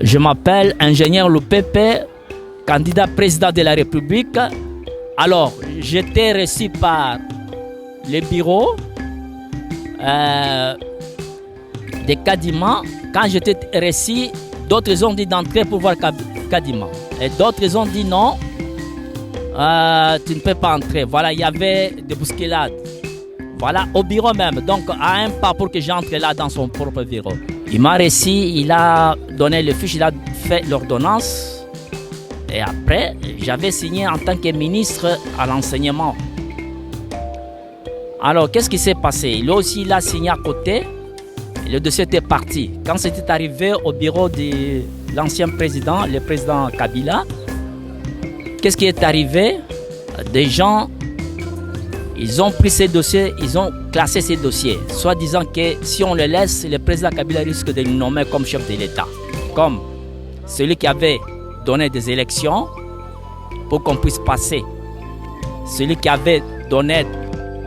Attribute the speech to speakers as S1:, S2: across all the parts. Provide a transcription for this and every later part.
S1: Je m'appelle ingénieur Lupepe, candidat président de la République. Alors, j'étais reçu par le bureau de Kadima. Quand j'étais reçu, d'autres ont dit d'entrer pour voir Kadima. Et d'autres ont dit non, tu ne peux pas entrer. Voilà, il y avait des bousculades. Voilà, au bureau même. Donc, à un pas pour que j'entre là dans son propre bureau. Il m'a reçu, il a donné le fiche, il a fait l'ordonnance. Et après, j'avais signé en tant que ministre à l'enseignement. Alors, qu'est-ce qui s'est passé? Lui aussi, il a signé à côté. Et le dossier était parti. Quand c'était arrivé au bureau de l'ancien président, le président Kabila, qu'est-ce qui est arrivé? Des gens, ils ont pris ces dossiers, ils ont classé ces dossiers, soit disant que si on les laisse, le président Kabila risque de nous nommer comme chef de l'État. Comme celui qui avait donné des élections pour qu'on puisse passer. Celui qui avait donné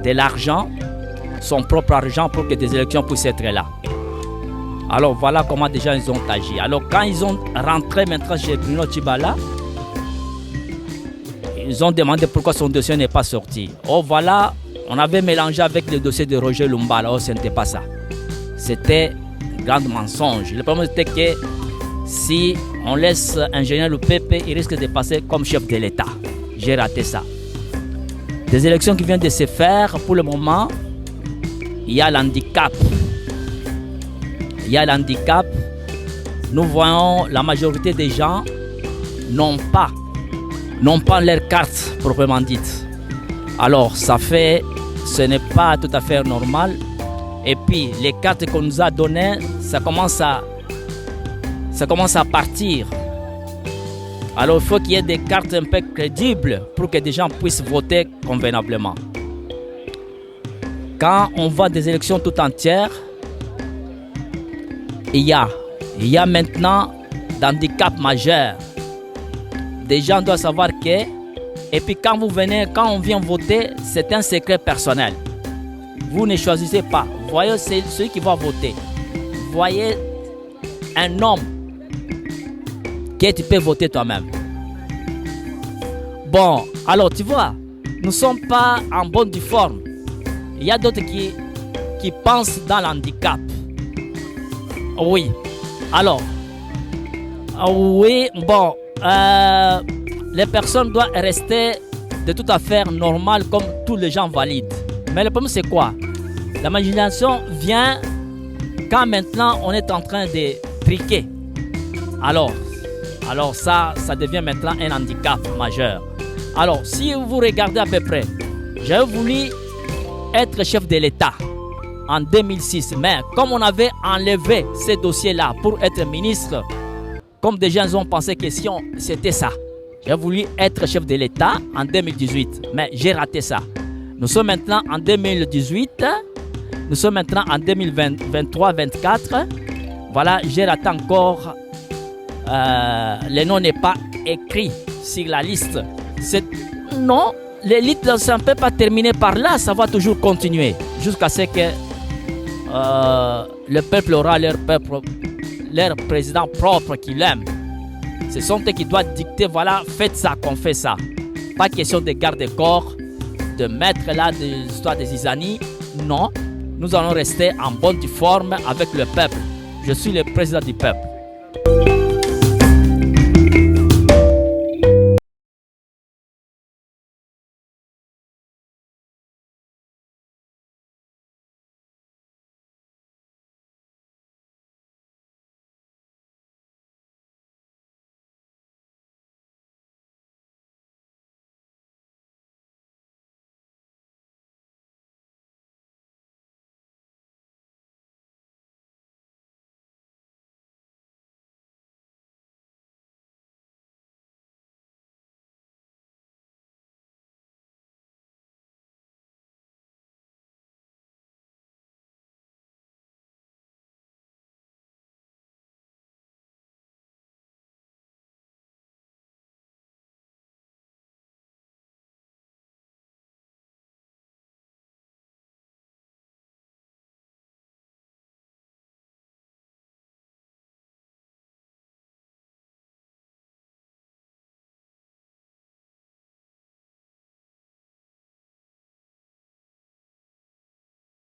S1: de l'argent, son propre argent pour que des élections puissent être là. Alors voilà comment des gens ils ont agi. Alors quand ils ont rentré maintenant chez Bruno Tshibala, ils ont demandé pourquoi son dossier n'est pas sorti. Oh voilà, on avait mélangé avec le dossier de Roger Lumbala. Oh, ce n'était pas ça. C'était un grand mensonge. Le problème était que si on laisse ingénieur Lupepe, il risque de passer comme chef de l'État. J'ai raté ça. Des élections qui viennent de se faire, pour le moment, il y a l'handicap. Il y a l'handicap. Nous voyons la majorité des gens n'ont pas leur carte proprement dite. Alors, ce n'est pas tout à fait normal. Et puis, les cartes qu'on nous a données, ça commence à partir. Alors, il faut qu'il y ait des cartes un peu crédibles pour que des gens puissent voter convenablement. Quand on voit des élections tout entières, il y a maintenant d'handicap majeur. Des gens doivent savoir que, et puis quand on vient voter, c'est un secret personnel. Vous ne choisissez pas. Voyez celui qui va voter. Voyez un homme que tu peux voter toi-même. Bon, alors tu vois, nous ne sommes pas en bonne forme. Il y a d'autres qui pensent dans l'handicap. Oui, alors, oui, bon, les personnes doivent rester de tout à fait normales comme tous les gens valides. Mais le problème c'est quoi? La marginalisation vient quand maintenant on est en train de triquer. Alors ça devient maintenant un handicap majeur. Alors, si vous regardez à peu près, j'ai voulu être chef de l'État en 2006, mais comme on avait enlevé ces dossiers-là pour être ministre, comme des gens ont pensé que c'était ça. J'ai voulu être chef de l'État en 2018, mais j'ai raté ça. Nous sommes maintenant en 2018, nous sommes maintenant en 2023-24. Voilà, j'ai raté encore. Le nom n'est pas écrit sur la liste. Non, l'élite ne peut pas terminer par là, ça va toujours continuer jusqu'à ce que le peuple aura leur président propre qu'il aime. Ce sont eux qui doivent dicter, voilà, faites ça, qu'on fait ça. Pas question de garde-corps, de mettre là des histoires des Zizani. Non, nous allons rester en bonne forme avec le peuple. Je suis le président du peuple.